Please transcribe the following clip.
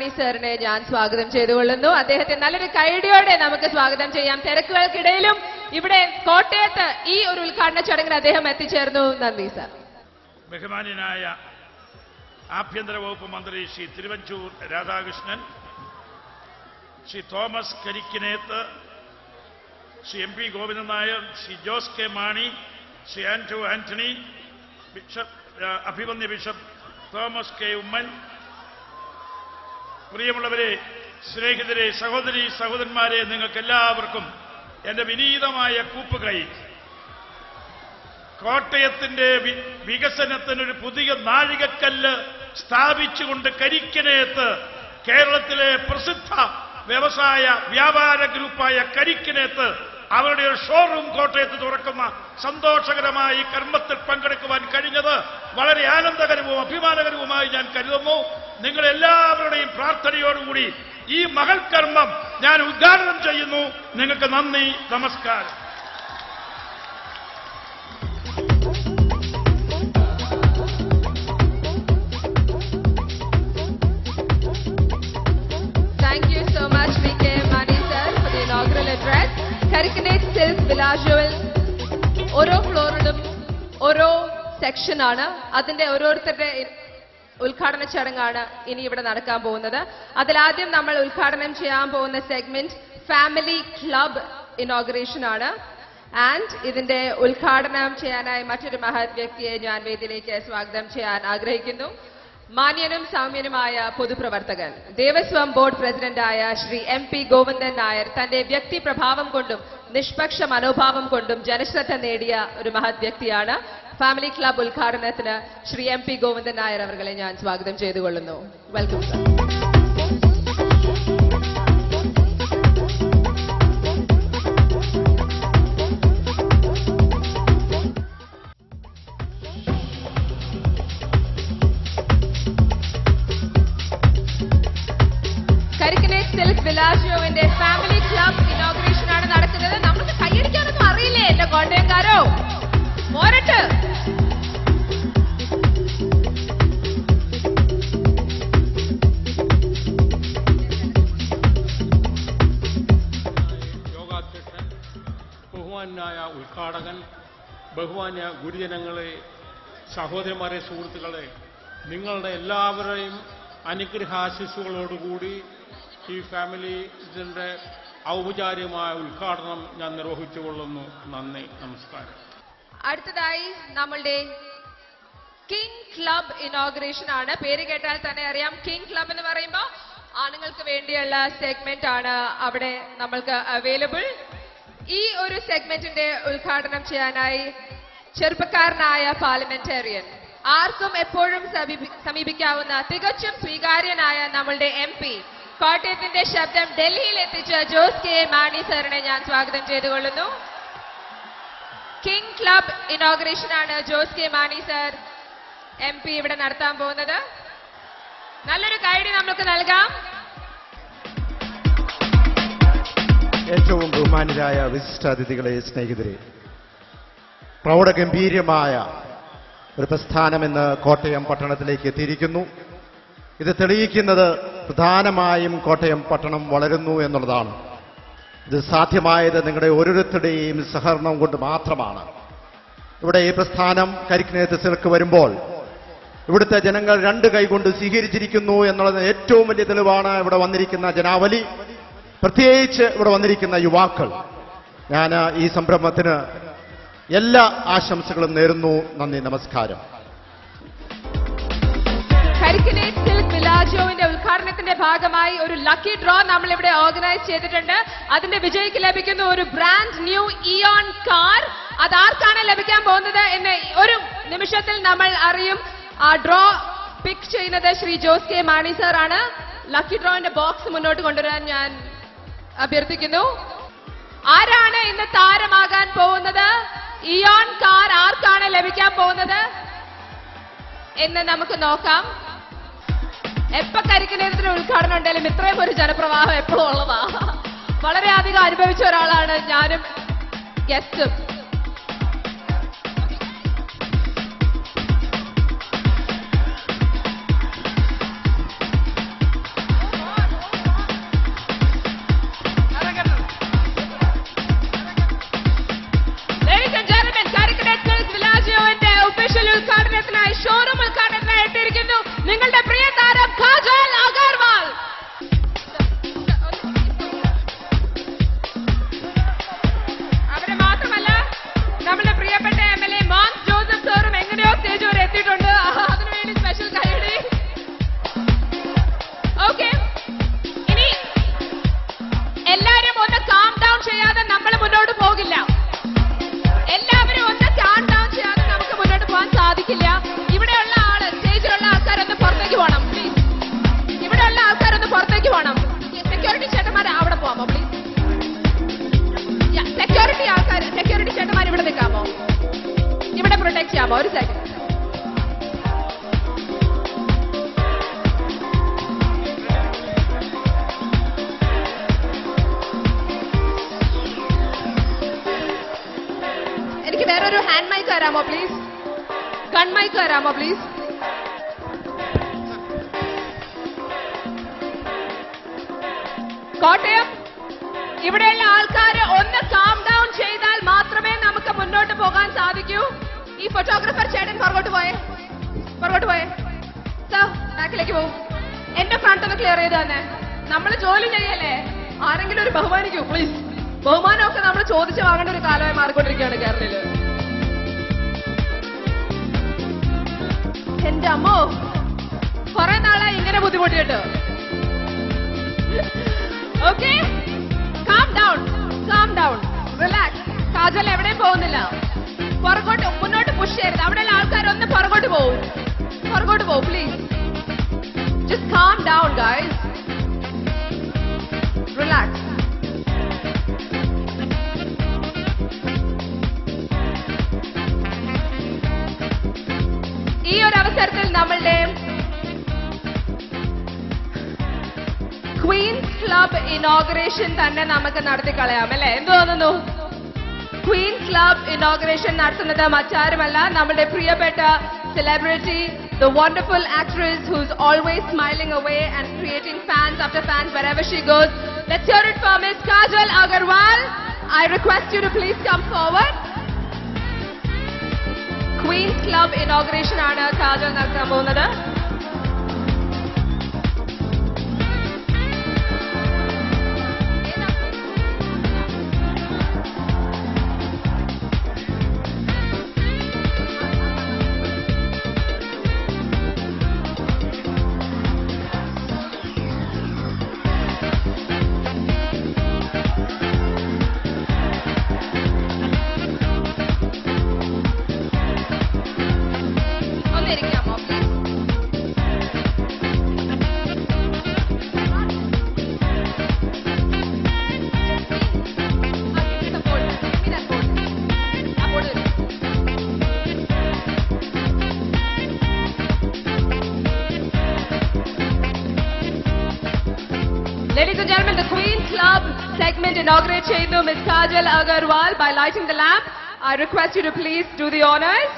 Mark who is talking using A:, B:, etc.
A: മാണി സാറിനെ ഞാൻ സ്വാഗതം ചെയ്തുകൊള്ളുന്നു. അദ്ദേഹത്തെ നല്ലൊരു കൈഡിയോടെ നമുക്ക് സ്വാഗതം ചെയ്യാം. തിരക്കുകൾക്കിടയിലും ഇവിടെ കോട്ടയത്ത് ഈ ഒരു ഉദ്ഘാടന ചടങ്ങിൽ അദ്ദേഹം എത്തിച്ചേർന്നു. നന്ദി സാർ.
B: ബഹുമാന്യനായ ആഭ്യന്തര വകുപ്പ് മന്ത്രി Shri Thiruvanchoor Radhakrishnan, Shri Thomas Karikkinethu, Shri MP Govindan Nair, Shri Jose K Mani, Shri Anto Antony, bishop അഭിമന്യ ബിഷപ്പ് തോമസ് കെ ഉമ്മൻ, പ്രിയമുള്ളവരെ, സ്നേഹിതരെ, സഹോദരി സഹോദരന്മാരെ, നിങ്ങൾക്കെല്ലാവർക്കും എന്റെ വിനീതമായ കൂപ്പുകൈ. കോട്ടയത്തിന്റെ വികസനത്തിനൊരു പുതിയ നാഴികക്കല്ല് സ്ഥാപിച്ചുകൊണ്ട് കരിക്കിനേത്ത് കേരളത്തിലെ പ്രസിദ്ധ വ്യവസായ വ്യാപാര ഗ്രൂപ്പായ കരിക്കിനേത്ത് അവരുടെ ഒരു ഷോറൂം കോട്ടയത്ത് തുറക്കുന്ന സന്തോഷകരമായ ഈ കർമ്മത്തിൽ പങ്കെടുക്കുവാൻ കഴിഞ്ഞത് വളരെ ആനന്ദകരവും അഭിമാനകരവുമായി ഞാൻ കരുതുന്നു. നിങ്ങളെല്ലാവരുടെയും പ്രാർത്ഥനയോടുകൂടി ഈ മഹൽ കർമ്മം ഞാൻ ഉദ്ഘാടനം ചെയ്യുന്നു. നിങ്ങൾക്ക് നന്ദി, നമസ്കാരം.
A: കരിക്കിനേറ്റ് സിൽക്ക് വിലാജുവൽ ഓരോ ഫ്ലോറിലും ഓരോ സെക്ഷനാണ്. അതിന്റെ ഓരോരുത്തരുടെ ഉദ്ഘാടന ചടങ്ങാണ് ഇനി ഇവിടെ നടക്കാൻ പോകുന്നത്. അതിലാദ്യം നമ്മൾ ഉദ്ഘാടനം ചെയ്യാൻ പോകുന്ന സെഗ്മെന്റ് ഫാമിലി ക്ലബ് ഇനോഗ്രേഷൻ ആണ്. ആൻഡ് ഇതിന്റെ ഉദ്ഘാടനം ചെയ്യാനായി മറ്റൊരു മഹത് വ്യക്തിയെ ഞാൻ വേദിയിലേക്ക് സ്വാഗതം ചെയ്യാൻ ആഗ്രഹിക്കുന്നു. മാന്യനും സൗമ്യനുമായ പൊതുപ്രവർത്തകൻ, ദേവസ്വം ബോർഡ് പ്രസിഡന്റായ ശ്രീ MP ഗോവിന്ദൻ നായർ തന്റെ വ്യക്തി പ്രഭാവം കൊണ്ടും നിഷ്പക്ഷ മനോഭാവം കൊണ്ടും ജനശ്രദ്ധ നേടിയ ഒരു മഹത് വ്യക്തിയാണ്. ഫാമിലി ക്ലബ് ഉദ്ഘാടനത്തിന് ശ്രീ MP ഗോവിന്ദൻ നായർ അവരെ ഞാൻ സ്വാഗതം ചെയ്തുകൊള്ളുന്നു. Welcome sir. കരിക്കിനേറ്റ് സിൽക്ക് വിലാജിയോവിന്റെ ഫാമിലി ക്ലബ് ഇനോഗ്രേഷൻ ആണ് നടക്കുന്നത്. നമുക്ക് കൈയടിക്കാനൊന്നും അറിയില്ലേ എന്റെ കോട്ടയംകാരോ? പോരട്ട്.
C: യോഗാധ്യക്ഷൻ, ബഹുമാന്യനായ ഉദ്ഘാടകൻ, ബഹുമാന്യ ഗുരുജനങ്ങളെ, സഹോദരന്മാരെ, സുഹൃത്തുക്കളെ, നിങ്ങളുടെ എല്ലാവരെയും അനുഗ്രഹാശിസ്സുകളോടുകൂടി ഈ ഫാമിലി ഇതിൻ്റെ ഔപചാരികമായ ഉദ്ഘാടനം ഞാൻ നിർവഹിച്ചുകൊള്ളുന്നു. നന്ദി, നമസ്കാരം.
A: അടുത്തതായി നമ്മളുടെ കിങ് ക്ലബ് ഇനോഗ്രേഷൻ ആണ്. പേര് കേട്ടാൽ തന്നെ അറിയാം, കിങ് ക്ലബ് എന്ന് പറയുമ്പോൾ ആണുങ്ങൾക്ക് വേണ്ടിയുള്ള സെഗ്മെന്റ് ആണ് അവിടെ നമ്മൾക്ക് അവൈലബിൾ. ഈ ഒരു സെഗ്മെന്റിന്റെ ഉദ്ഘാടനം ചെയ്യാനായി ചെറുപ്പക്കാരനായ പാർലമെന്റേറിയൻ, ആർക്കും എപ്പോഴും സമീപിക്കാവുന്ന തികച്ചും സ്വീകാര്യനായ നമ്മളുടെ MP, കോട്ടയത്തിന്റെ ശബ്ദം ഡൽഹിയിൽ എത്തിച്ച ജോസ് കെ മാണി സാറിനെ ഞാൻ സ്വാഗതം ചെയ്തുകൊള്ളുന്നു. കിങ് ക്ലബ് ഇനോഗ്രേഷൻ ആണ് Jose K Mani sir MP ഇവിടെ നടത്താൻ പോകുന്നത്. നല്ലൊരു ഗൈഡ് നമുക്ക് നൽകാം.
D: ഏറ്റവും ബഹുമാന്യരായ വിശിഷ്ടാതിഥികളെ, സ്നേഹിതരെ, പ്രൗഢഗംഭീര്യമായ ഒരു പ്രസ്ഥാനമെന്ന് കോട്ടയം പട്ടണത്തിലേക്ക് എത്തിയിരിക്കുന്നു. ഇത് തെളിയിക്കുന്നത് പ്രധാനമായും കോട്ടയം പട്ടണം വളരുന്നു എന്നുള്ളതാണ്. ഇത് സാധ്യമായത് നിങ്ങളുടെ ഓരോരുത്തരുടെയും സഹകരണം കൊണ്ട് മാത്രമാണ്. ഇവിടെ ഈ പ്രസ്ഥാനം കരിക്കിനേത്ത് സിൽക്ക് വരുമ്പോൾ ഇവിടുത്തെ ജനങ്ങൾ രണ്ട് കൈകൊണ്ട് സ്വീകരിച്ചിരിക്കുന്നു എന്നുള്ളത് ഏറ്റവും വലിയ തെളിവാണ്. ഇവിടെ വന്നിരിക്കുന്ന ജനാവലി, പ്രത്യേകിച്ച് ഇവിടെ വന്നിരിക്കുന്ന യുവാക്കൾ. ഞാൻ ഈ സംരംഭത്തിന് എല്ലാ ആശംസകളും നേരുന്നു. നന്ദി, നമസ്കാരം.
A: കരിക്കിനേറ്റ് സിൽക്ക് വിലാജിയോവിന്റെ ഉദ്ഘാടനത്തിന്റെ ഭാഗമായി ഒരു ലക്കി ഡ്രോ നമ്മൾ ഇവിടെ ഓർഗനൈസ് ചെയ്തിട്ടുണ്ട്. അതിന്റെ വിജയിക്ക് ലഭിക്കുന്ന ഒരു ബ്രാൻഡ് ന്യൂ ഇയോൺ കാർ. അത് ആർക്കാണ് ലഭിക്കാൻ പോകുന്നത് എന്ന് ഒരു നിമിഷത്തിൽ നമ്മൾ അറിയും. ആ ഡ്രോ പിക്ക് ചെയ്യുന്നത് ശ്രീ ജോസ് കെ മാണി സാർ ആണ്. ലക്കി ഡ്രോന്റെ ബോക്സ് മുന്നോട്ട് കൊണ്ടുവരാൻ ഞാൻ അഭ്യർത്ഥിക്കുന്നു. ആരാണ് ഇന്ന് താരമാകാൻ പോകുന്നത്? ഇയോൺ കാർ ആർക്കാണ് ലഭിക്കാൻ പോകുന്നത് എന്ന് നമുക്ക് നോക്കാം. എപ്പോ കരിക്കിനേറ്റിന്റെ ഉദ്ഘാടനം ഉണ്ടെങ്കിലും ഇത്രയും ഒരു ജനപ്രവാഹം എപ്പോഴും ഉള്ളതാ. വളരെയധികം അനുഭവിച്ച ഒരാളാണ് ഞാനും ഗസ്റ്റും. ഇവിടെ നിൽക്കാമോ? ഇവിടെ പ്രൊട്ടക്ട് ചെയ്യാമോ? ഒരു സെക്കൻഡ്. എനിക്ക് വേറൊരു ഹാൻഡ് മൈക്ക് തരാമോ പ്ലീസ്? ഗൺ മൈക്ക് തരാമോ പ്ലീസ്? കോട്ടയം, ഇവിടെയുള്ള ആൾക്കാർ ഒന്ന് കാം ഡൗൺ ചെയ്താൽ മാത്രമേ നമുക്ക് മുന്നോട്ട് പോകാൻ സാധിക്കൂ. ഈ ഫോട്ടോഗ്രാഫർ ചേട്ടൻ പുറകോട്ട് പോയേ, സർ ബാക്കിലേക്ക് പോകും. എന്റെ ഫ്രണ്ട് ഒന്ന് ക്ലിയർ ചെയ്ത് തന്നെ. നമ്മൾ ജോലി ചെയ്യല്ലേ, ആരെങ്കിലും ഒരു ബഹുമാനിക്കൂ പ്ലീസ്. ബഹുമാനമൊക്കെ നമ്മൾ ചോദിച്ചു വാങ്ങേണ്ട ഒരു കാലമായി മാറിക്കൊണ്ടിരിക്കുകയാണ് കേരളത്തില്. എന്റെ അമ്മോ, കുറെ നാളായി ഇങ്ങനെ ബുദ്ധിമുട്ടിയിട്ട്. Okay, calm down, relax. Kajal എവിടെയും പോകുന്നില്ല. പുറകോട്ട് മുന്നോട്ട് പുഷ് ചെയ്യരുത്. അവിടെയുള്ള ആൾക്കാരൊന്ന് പുറകോട്ട് പോകും please. Just calm down guys, relax. ഈ ഒരു അവസരത്തിൽ നമ്മളുടെ ക്വീൻസ് ക്ലബ് ഇനോഗ്രേഷൻ തന്നെ നമുക്ക് നടത്തിക്കളയാം അല്ലെ? എന്ത് തോന്നുന്നു? ക്വീൻസ് ക്ലബ് ഇനോഗ്രേഷൻ നടത്തുന്നത് മറ്റാരുമല്ല, നമ്മുടെ പ്രിയപ്പെട്ട celebrity, the wonderful actress who's always smiling away and creating fans after fans wherever she goes. Let's hear it for Miss Kajal Agarwal. I request you to please come forward. Queen's Club inauguration ആണ് കാജൽ നടത്താൻ പോകുന്നത്. Ladies and gentlemen, the Queen's Club segment inaugurates Miss Kajal Agarwal by lighting the lamp. I request you to please do the honors.